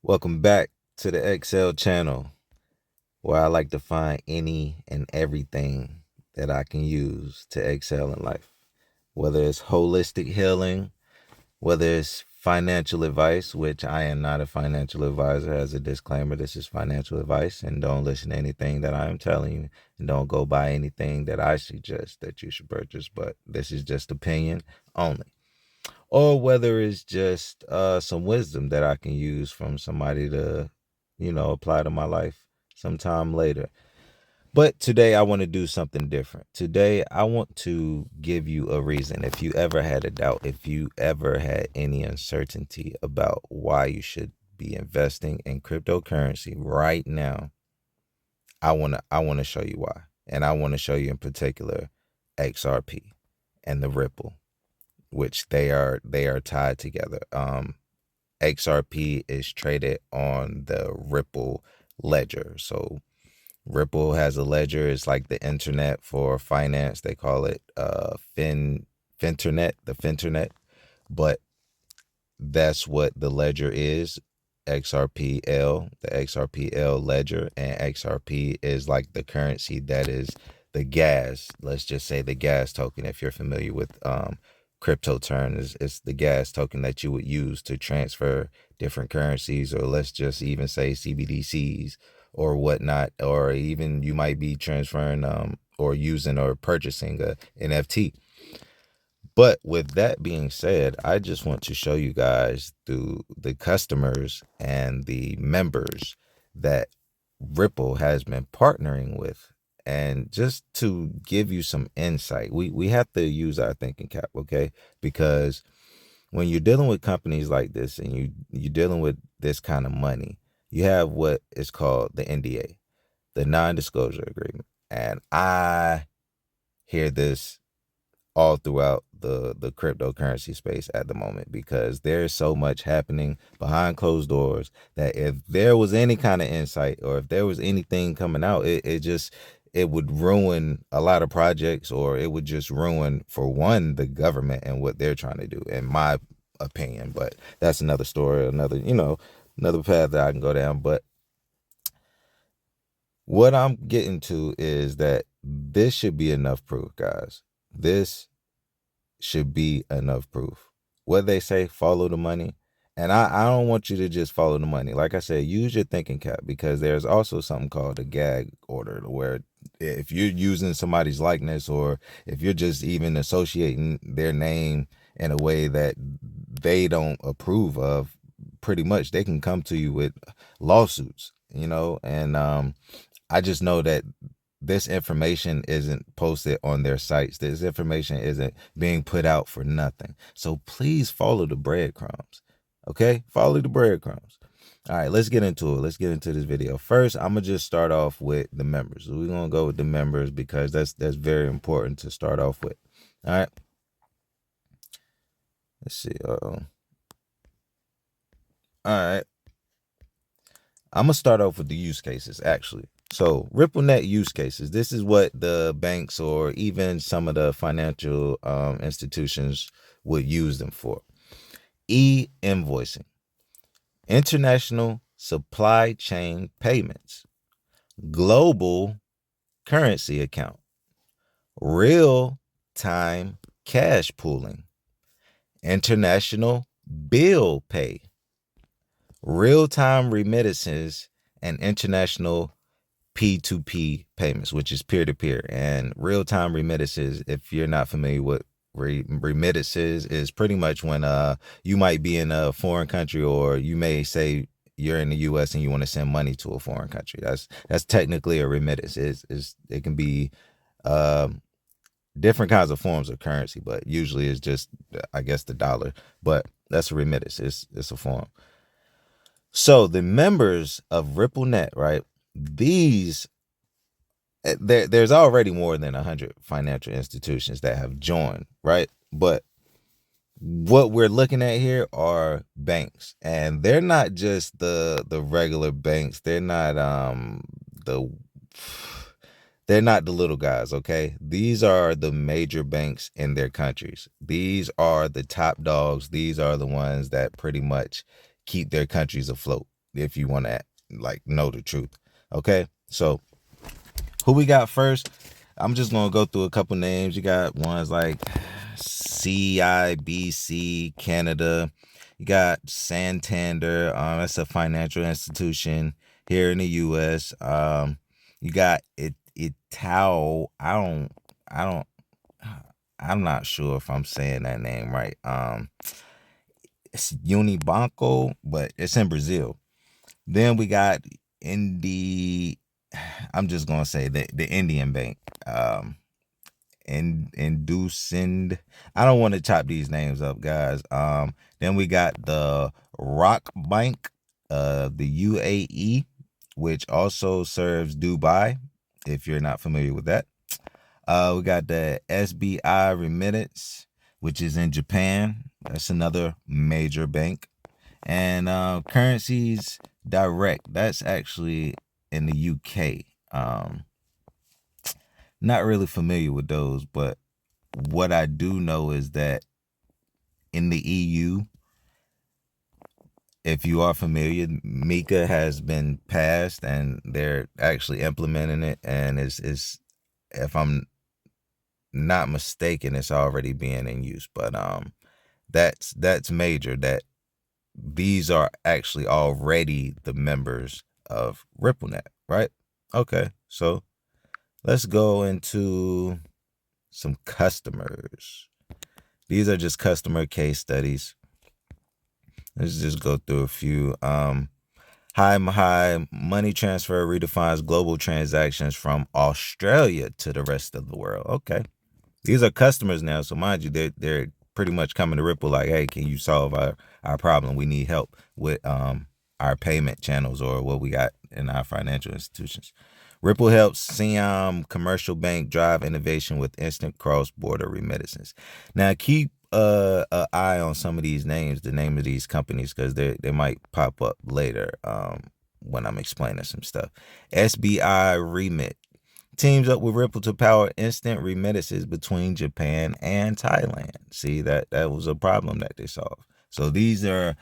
Welcome back to the Excel channel, where I like to find any and everything that I can use to excel in life. Whether it's holistic healing, whether it's financial advice, which I am not a financial advisor, as a disclaimer, this is financial advice, and don't listen to anything that I am telling you, and don't go buy anything that I suggest that you should purchase, but this is just opinion only. Or whether it's just some wisdom that I can use from somebody to, apply to my life sometime later. But today I want to do something different. Today I want to give you a reason. If you ever had a doubt, if you ever had any uncertainty about why you should be investing in cryptocurrency right now, I want to show you why. And I want to show you in particular XRP and the Ripple, which they are tied together. XRP is traded on the Ripple ledger. So Ripple has a ledger. It's like the internet for finance. They call it Finternet, the Finternet. But that's what the ledger is. XRPL, the XRPL ledger, and XRP is like the currency that is the gas. Let's just say the gas token. If you're familiar with crypto terms, it's the gas token that you would use to transfer different currencies, or let's just even say CBDCs or whatnot, or even you might be transferring or using or purchasing a NFT. But with that being said, I just want to show you guys through the customers and the members that Ripple has been partnering with. And just to give you some insight, we have to use our thinking cap, okay? Because when you're dealing with companies like this and you're dealing with this kind of money, you have what is called the NDA, the non-disclosure agreement. And I hear this all throughout the cryptocurrency space at the moment, because there's so much happening behind closed doors that if there was any kind of insight or if there was anything coming out, it would ruin a lot of projects, or it would just ruin, for one, the government and what they're trying to do, in my opinion. But that's another story, another path that I can go down. But what I'm getting to is that this should be enough proof, guys. This should be enough proof. What they say, follow the money. And I don't want you to just follow the money. Like I said, use your thinking cap, because there's also something called a gag order, where if you're using somebody's likeness, or if you're just even associating their name in a way that they don't approve of, pretty much they can come to you with lawsuits, and I just know that this information isn't posted on their sites. This information isn't being put out for nothing. So please follow the breadcrumbs. Okay? Follow the breadcrumbs. All right, let's get into it. Let's get into this video. First, I'm gonna just start off with the members. We're gonna go with the members because that's very important to start off with. All right. Let's see. All right. I'm gonna start off with the use cases, actually. So RippleNet use cases. This is what the banks or even some of the financial institutions would use them for. E-invoicing, international supply chain payments, global currency account, real-time cash pooling, international bill pay, real-time remittances, and international P2P payments, which is peer-to-peer. And real-time remittances, if you're not familiar with remittances, is pretty much when you might be in a foreign country, or you may say you're in the US and you want to send money to a foreign country. That's technically a remittance. It can be different kinds of forms of currency, but usually it's just, I guess, the dollar. But that's a remittance. It's a form. So the members of RippleNet, right? These there's already more than 100 financial institutions that have joined, right? But what we're looking at here are banks, and they're not just the regular banks. The they're not the little guys, okay? These are the major banks in their countries. These are the top dogs. These are the ones that pretty much keep their countries afloat. if you want to like know the truth. Okay, so who we got first? I'm just gonna go through a couple names. You got ones like CIBC Canada. You got Santander. That's a financial institution here in the U.S. You got Itao. I don't. I'm not sure if I'm saying that name right. It's Unibanco, but it's in Brazil. Then we got Indi. I'm just gonna say the Indian Bank. Inducend. I don't want to chop these names up, guys. Then we got the Rock Bank, the UAE, which also serves Dubai. If you're not familiar with that, we got the SBI Remittance, which is in Japan. That's another major bank. And Currencies Direct. That's actually in the UK. Not really familiar with those, but what I do know is that in the EU, if you are familiar, Mika has been passed and they're actually implementing it. And it's if I'm not mistaken, it's already being in use. But that's major that these are actually already the members of RippleNet, right? Okay, so let's go into some customers. These are just customer case studies. Let's just go through a few. High money transfer redefines global transactions from Australia to the rest of the world. Okay, these are customers now, so mind you, they're pretty much coming to Ripple like, hey, can you solve our problem? We need help with our payment channels or what we got in our financial institutions. Ripple helps Siam Commercial Bank drive innovation with instant cross-border remittances. Now, keep an eye on some of these names, the name of these companies, because they might pop up later when I'm explaining some stuff. SBI Remit teams up with Ripple to power instant remittances between Japan and Thailand. See, that was a problem that they solved. So these are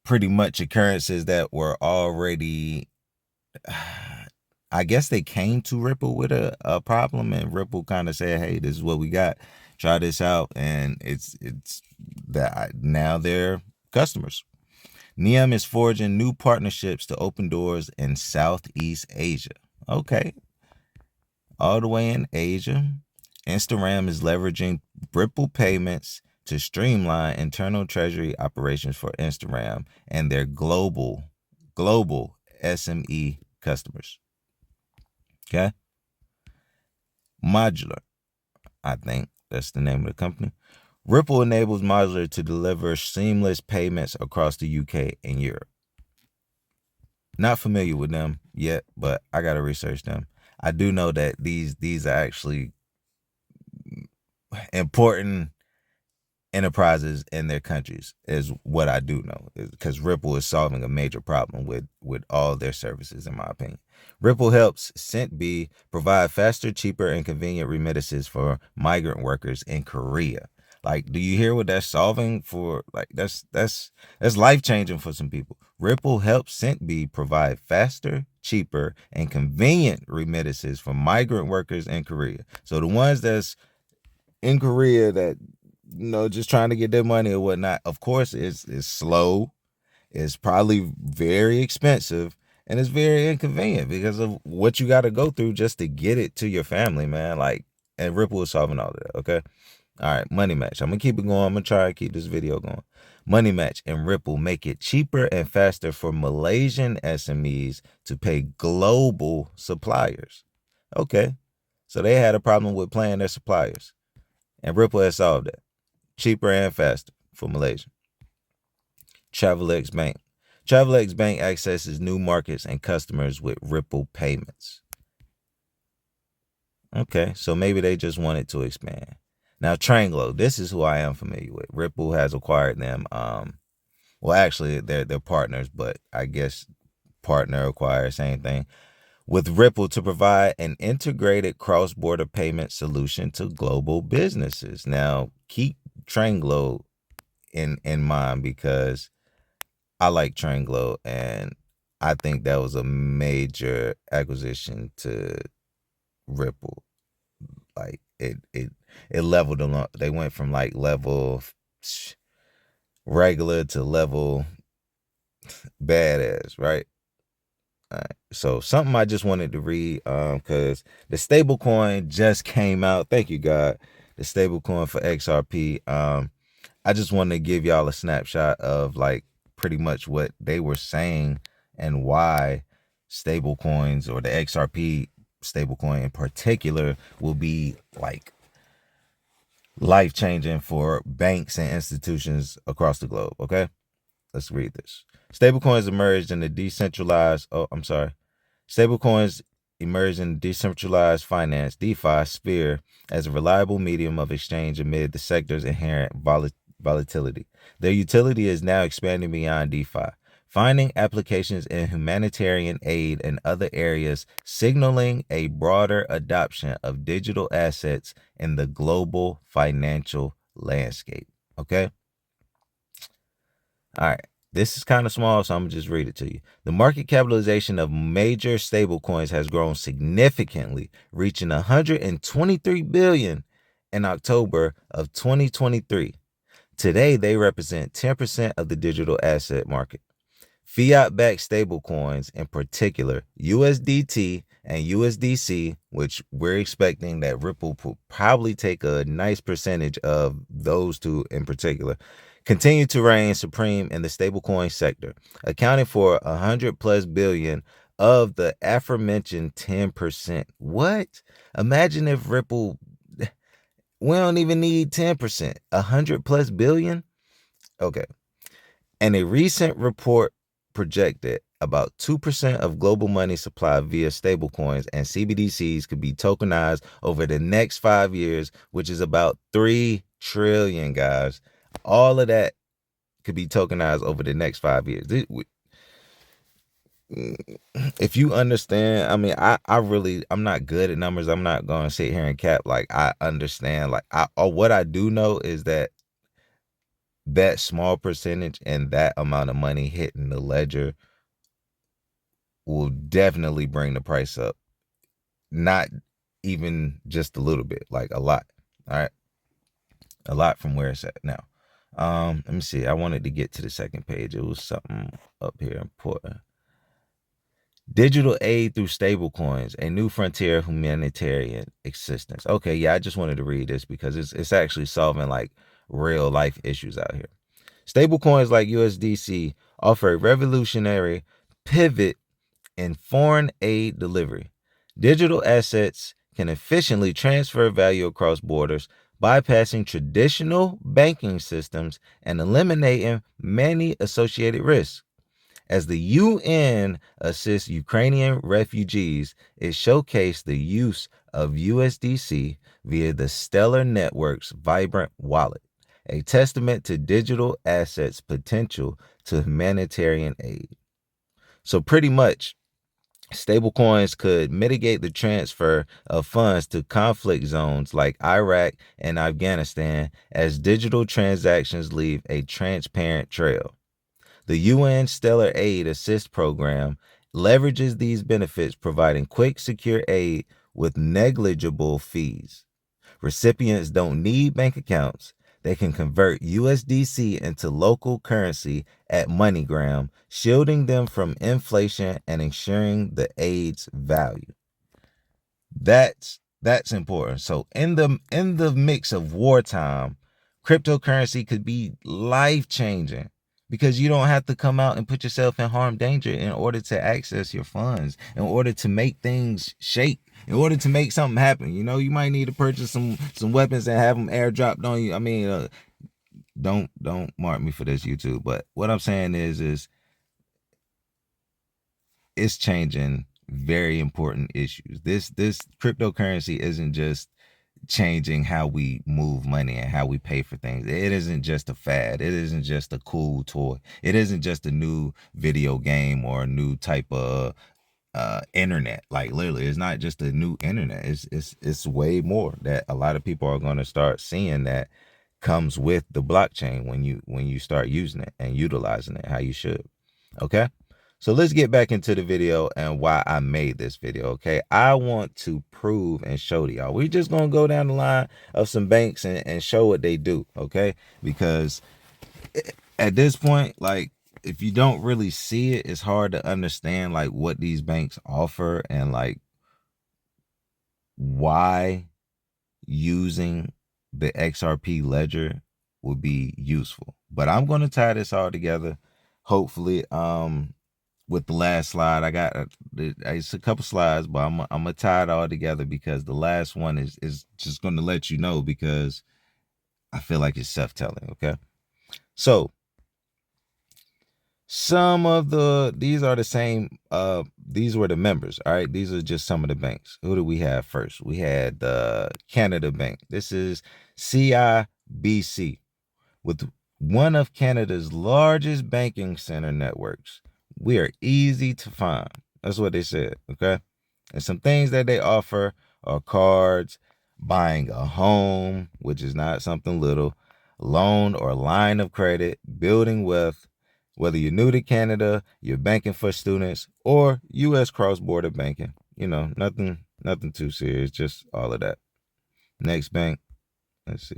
pretty much occurrences that were already, I guess they came to Ripple with a problem, and Ripple kind of said, hey, this is what we got. Try this out. And it's that now they're customers. Niam is forging new partnerships to open doors in Southeast Asia. Okay. All the way in Asia. Instagram is leveraging Ripple payments to streamline internal treasury operations for Instagram and their global SME customers. Okay. Modular, I think that's the name of the company. Ripple enables Modular to deliver seamless payments across the UK and Europe. Not familiar with them yet, but I gotta research them. I do know that these are actually important enterprises in their countries, is what I do know, because Ripple is solving a major problem with all their services, in my opinion. Ripple helps CentB provide faster, cheaper, and convenient remittances for migrant workers in Korea. Like, do you hear what that's solving for? Like, that's life-changing for some people. Ripple helps CentB provide faster, cheaper, and convenient remittances for migrant workers in Korea. So the ones that's in Korea that, just trying to get their money or whatnot, of course, it's slow. It's probably very expensive, and it's very inconvenient because of what you got to go through just to get it to your family, man. Like, and Ripple is solving all of that, okay? All right, Money Match. I'm going to keep it going. I'm going to try to keep this video going. Money Match and Ripple make it cheaper and faster for Malaysian SMEs to pay global suppliers. Okay, so they had a problem with paying their suppliers, and Ripple has solved that. Cheaper and faster for Malaysia. Travelex Bank. Travelex Bank accesses new markets and customers with Ripple payments. Okay, so maybe they just wanted to expand. Now, Tranglo, this is who I am familiar with. Ripple has acquired them. Well, actually, they're partners, but I guess partner acquire, same thing. With Ripple to provide an integrated cross-border payment solution to global businesses. Now, keep Tranglo in mind, because I like Tranglo, and I think that was a major acquisition to Ripple. Like it leveled them up. They went from like level regular to level badass, right? All right. So something I just wanted to read, because the stable coin just came out. Thank you, God. The stable coin for XRP. I just wanted to give y'all a snapshot of like pretty much what they were saying and why stable coins, or the XRP stablecoin in particular, will be like life changing for banks and institutions across the globe. Okay, let's read this. Stablecoins emerged in the decentralized. Oh, I'm sorry. Stablecoins emerged in decentralized finance (DeFi) sphere as a reliable medium of exchange amid the sector's inherent volatility. Their utility is now expanding beyond DeFi, finding applications in humanitarian aid and other areas, signaling a broader adoption of digital assets in the global financial landscape. Okay? All right. This is kind of small, so I'm going to just read it to you. The market capitalization of major stablecoins has grown significantly, reaching $123 billion in October of 2023. Today, they represent 10% of the digital asset market. Fiat-backed stablecoins, in particular USDT and USDC, which we're expecting that Ripple will probably take a nice percentage of those two in particular, continue to reign supreme in the stablecoin sector, accounting for 100+ billion of the aforementioned 10%. What? Imagine if Ripple, we don't even need 10%, 100+ billion? Okay. And a recent report projected about 2% of global money supply via stablecoins and CBDCs could be tokenized over the next 5 years, which is about 3 trillion, guys. All of that could be tokenized over the next 5 years. If you understand, I mean, I'm not good at numbers. I'm not going to sit here and cap. Like, I understand. Like, what I do know is that small percentage and that amount of money hitting the ledger will definitely bring the price up. Not even just a little bit, like a lot. All right. A lot from where it's at now. Let me see. I wanted to get to the second page. It was something up here important. Digital aid through stablecoins, a new frontier of humanitarian assistance. Okay, yeah, I just wanted to read this because it's actually solving like real life issues out here. Stablecoins like USDC offer a revolutionary pivot in foreign aid delivery. Digital assets can efficiently transfer value across borders, bypassing traditional banking systems and eliminating many associated risks. As the UN assists Ukrainian refugees, it showcased the use of USDC via the Stellar Network's vibrant wallet, a testament to digital assets' potential to humanitarian aid. So pretty much, stablecoins could mitigate the transfer of funds to conflict zones like Iraq and Afghanistan, as digital transactions leave a transparent trail. The UN Stellar Aid Assist Program leverages these benefits, providing quick, secure aid with negligible fees. Recipients don't need bank accounts. They can convert USDC into local currency at MoneyGram, shielding them from inflation and ensuring the aid's value. That's important. So in the mix of wartime, cryptocurrency could be life-changing because you don't have to come out and put yourself in harm danger in order to access your funds, in order to make things shake, in order to make something happen. You know, you might need to purchase some weapons and have them airdropped on you. I mean, don't mark me for this, YouTube, but what I'm saying is it's changing very important issues. This cryptocurrency isn't just changing how we move money and how we pay for things. It isn't just a fad. It isn't just a cool toy. It isn't just a new video game or a new type of internet. Like literally, it's not just a new internet. It's way more that a lot of people are going to start seeing that comes with the blockchain when you start using it and utilizing it how you should. Okay? So let's get back into the video and why I made this video, okay? I want to prove and show to y'all. We're just going to go down the line of some banks and show what they do, okay? Because at this point, like, if you don't really see it, it's hard to understand, like, what these banks offer and, like, why using the XRP ledger would be useful. But I'm going to tie this all together, hopefully, with the last slide. I got it's a couple slides, but I'm gonna tie it all together because the last one is just going to let you know, because I feel like it's self-telling, okay? So some of these are the same, these were the members, all right? These are just some of the banks. Who do we have first? We had the Canada Bank. This is CIBC, with one of Canada's largest banking center networks. We are easy to find. That's what they said, okay? And some things that they offer are cards, buying a home, which is not something little, loan or line of credit, building wealth, whether you're new to Canada, you're banking for students, or U.S. cross-border banking. You know, nothing too serious, just all of that. Next bank, let's see.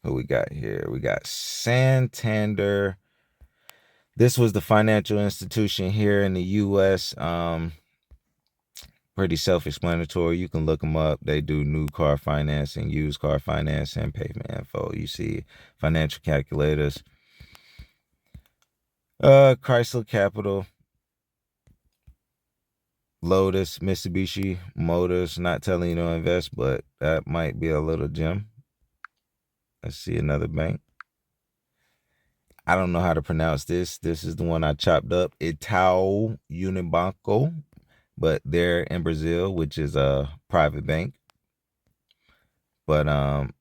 Who we got here? We got Santander. This was the financial institution here in the U.S. Pretty self-explanatory. You can look them up. They do new car financing, used car financing, payment info. You see financial calculators. Chrysler Capital, Lotus, Mitsubishi Motors. Not telling you to invest, but that might be a little gem. Let's see another bank. I don't know how to pronounce this. This is the one I chopped up. Itaú Unibanco, but they're in Brazil, which is a private bank. But I'm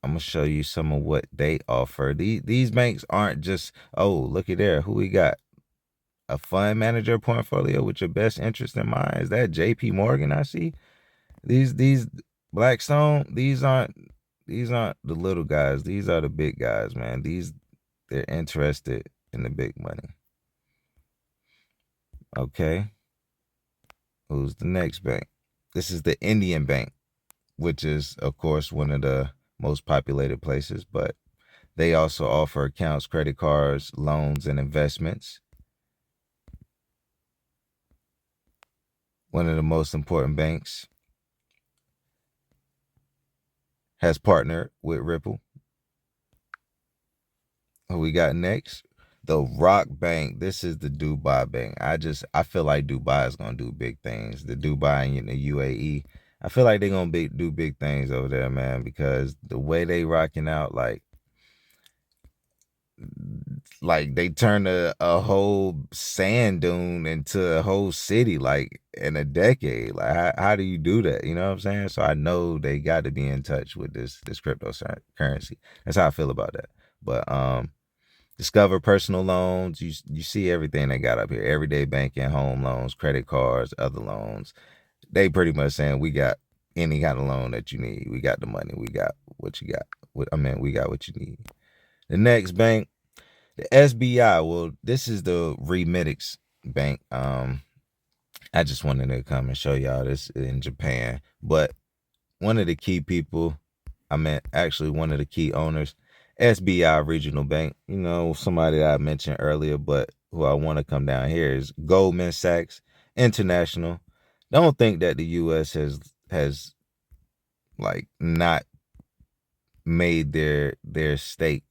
gonna show you some of what they offer. These banks aren't just, oh, look at there. Who we got? A fund manager portfolio with your best interest in mind. Is that JP Morgan I see? These Blackstone, these aren't the little guys. These are the big guys, man. They're interested in the big money. Okay. Who's the next bank? This is the Indian Bank, which is, of course, one of the most populated places, but they also offer accounts, credit cards, loans, and investments. One of the most important banks has partnered with Ripple. Who we got next? The Rock Bank. This is the Dubai Bank. I feel like Dubai is gonna do big things. The Dubai and the UAE. I feel like they're gonna do big things over there, man, because the way they rocking out, like they turned a whole sand dune into a whole city, like in a decade. Like how do you do that? You know what I'm saying? So I know they got to be in touch with this cryptocurrency. That's how I feel about that. But Discover personal loans. You see everything they got up here. Everyday banking, home loans, credit cards, other loans. They pretty much saying we got any kind of loan that you need. We got the money. We got what you got. We got what you need. The next bank, the SBI. Well, this is the Remedix Bank. I just wanted to come and show y'all this in Japan. But one of the key people, actually one of the key owners, SBI Regional Bank, you know, somebody that I mentioned earlier, but who I want to come down here is Goldman Sachs International. Don't think that the U.S. has like not made their stake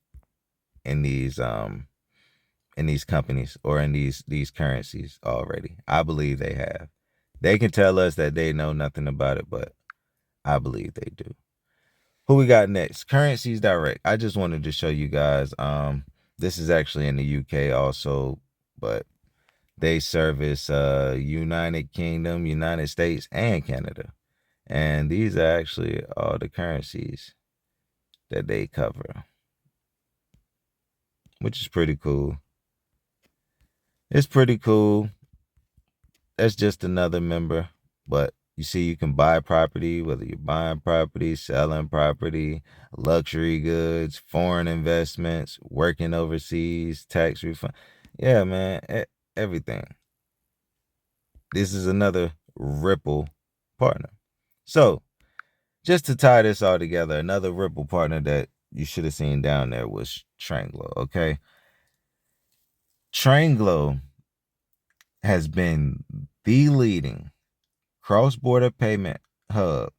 in these companies or in these currencies already. I believe they have. They can tell us that they know nothing about it, but I believe they do. Who we got next? Currencies Direct. I just wanted to show you guys. This is actually in the UK also, but they service United Kingdom, United States, and Canada. And these are actually all the currencies that they cover, which is pretty cool. It's pretty cool. That's just another member, but You see, you can buy property, whether you're buying property, selling property, luxury goods, foreign investments, working overseas, tax refund. Yeah, man, everything. This is another Ripple partner. So, just to tie this all together, another Ripple partner that you should have seen down there was Tranglo, okay? Tranglo has been the leading cross-border payment hub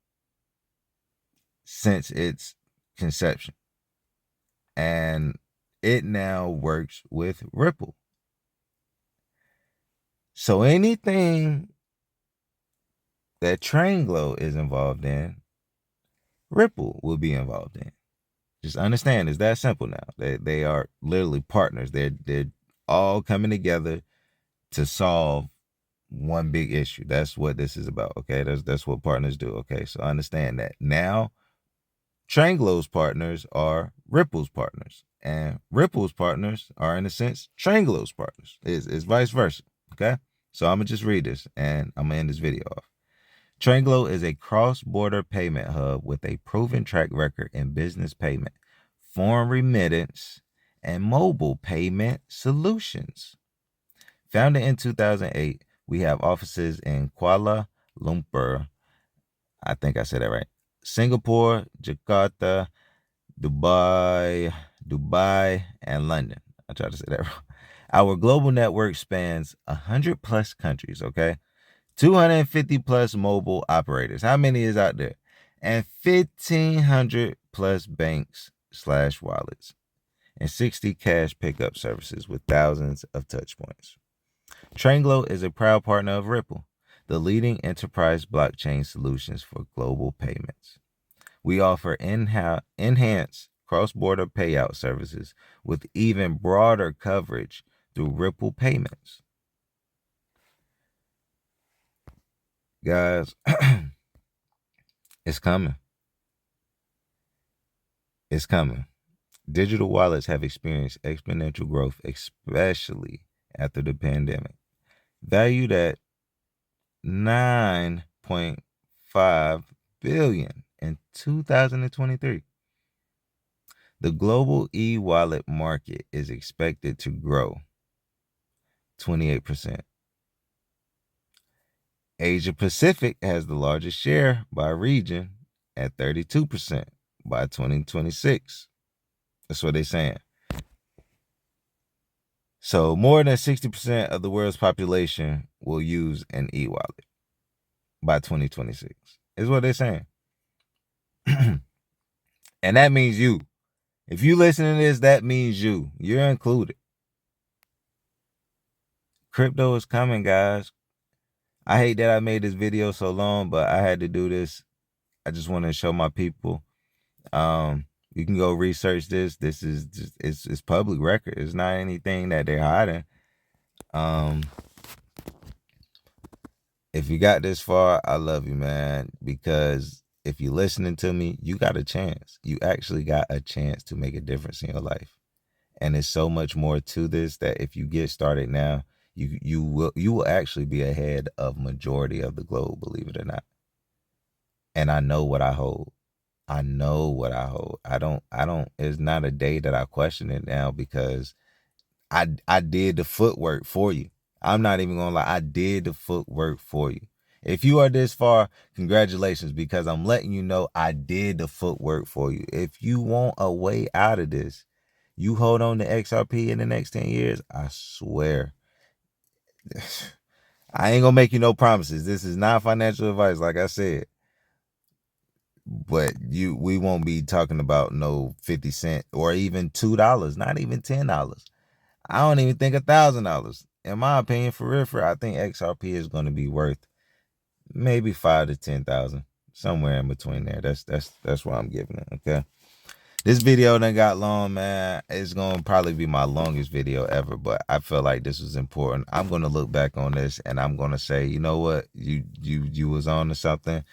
since its conception. And it now works with Ripple. So anything that Tranglo is involved in, Ripple will be involved in. Just understand, it's that simple now. They are literally partners. They're all coming together to solve one big issue. That's what this is about. Okay, that's what partners do. Okay, so understand that now. Tranglo's partners are Ripple's partners, and Ripple's partners are, in a sense, Tranglo's partners. It's vice versa. Okay, so I'm gonna just read this, and I'm gonna end this video off. Tranglo is a cross-border payment hub with a proven track record in business payment, foreign remittance, and mobile payment solutions. Founded in 2008, we have offices in Kuala Lumpur. I think I said that right. Singapore, Jakarta, Dubai, and London. I tried to say that wrong. Our global network spans 100 plus countries, okay? 250 plus mobile operators. How many is out there? And 1,500 plus banks / wallets. And 60 cash pickup services with thousands of touch points. Tranglo is a proud partner of Ripple, the leading enterprise blockchain solutions for global payments. We offer enhanced cross-border payout services with even broader coverage through Ripple Payments. Guys, it's coming. It's coming. Digital wallets have experienced exponential growth, especially after the pandemic. Valued at $9.5 billion in 2023. The global e-wallet market is expected to grow 28%. Asia Pacific has the largest share by region at 32% by 2026. That's what they're saying. So more than 60% of the world's population will use an e-wallet by 2026. Is what they're saying. And that means you. If you listen to this, that means you. You're included. Crypto is coming, guys. I hate that I made this video so long, but I had to do this. I just want to show my people. You can go research this. This is just, it's public record. It's not anything that they're hiding. If you got this far, I love you, man, because if you're listening to me, you got a chance. You actually got a chance to make a difference in your life. And there's so much more to this that if you get started now, you will actually be ahead of majority of the globe, believe it or not. And I know what I hold. I know what I hold. I don't, it's not a day that I question it now because I did the footwork for you. I'm not even gonna lie. I did the footwork for you. If you are this far, congratulations, because I'm letting you know I did the footwork for you. If you want a way out of this, you hold on to XRP in the next 10 years, I swear. I ain't gonna make you no promises. This is not financial advice, like I said. But we won't be talking about no 50 cent or even $2, not even $10. I don't even think $1,000. In my opinion, for real, I think XRP is going to be worth maybe 5 to 10,000, somewhere in between there. That's what I'm giving it. Okay. This video done got long, man. It's gonna probably be my longest video ever, but I feel like this was important. I'm gonna look back on this and I'm gonna say, you know what, you was on to something,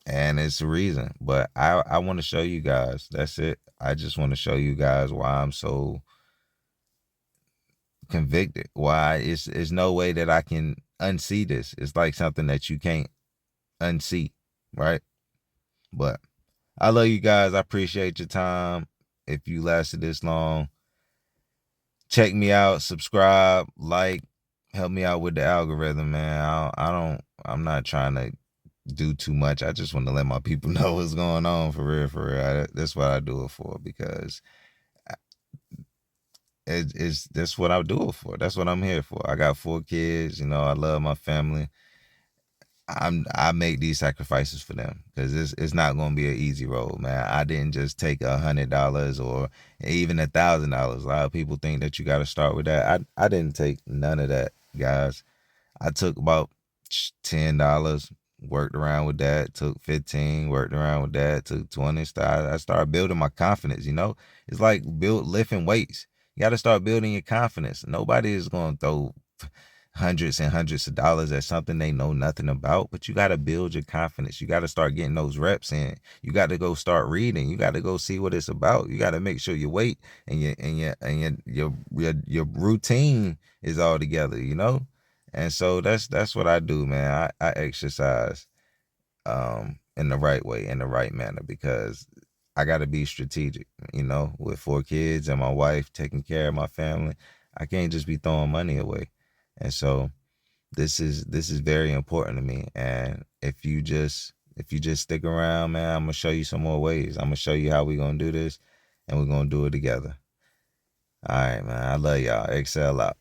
and it's a reason. But I want to show you guys. That's it. I just want to show you guys why I'm so convicted. Why it's no way that I can unsee this. It's like something that you can't unsee, right? But I love you guys. I appreciate your time. If you lasted this long, check me out, subscribe, like, help me out with the algorithm, man. I'm not trying to do too much. I just want to let my people know what's going on for real, for real. That's what I do it for, because that's what I do it for. That's what I'm here for. I got 4 kids. I love my family. I make these sacrifices for them because it's not going to be an easy road, man. I didn't just take $100 or even $1,000. A lot of people think that you got to start with that. I didn't take none of that, guys. I took about $10, worked around with that, took 15, worked around with that, took 20. I started building my confidence. It's like lifting weights. You got to start building your confidence. Nobody is going to throw hundreds and hundreds of dollars at something they know nothing about, but you got to build your confidence. You got to start getting those reps in. You got to go start reading. You got to go see what it's about. You got to make sure your weight and your routine is all together. And so that's what I do, man. I exercise in the right way, in the right manner, because I got to be strategic, with 4 kids and my wife, taking care of my family. I can't just be throwing money away. And so this is very important to me. And if you just stick around, man, I'm gonna show you some more ways. I'm gonna show you how we're gonna do this, and we're gonna do it together. All right, man. I love y'all. Excel out.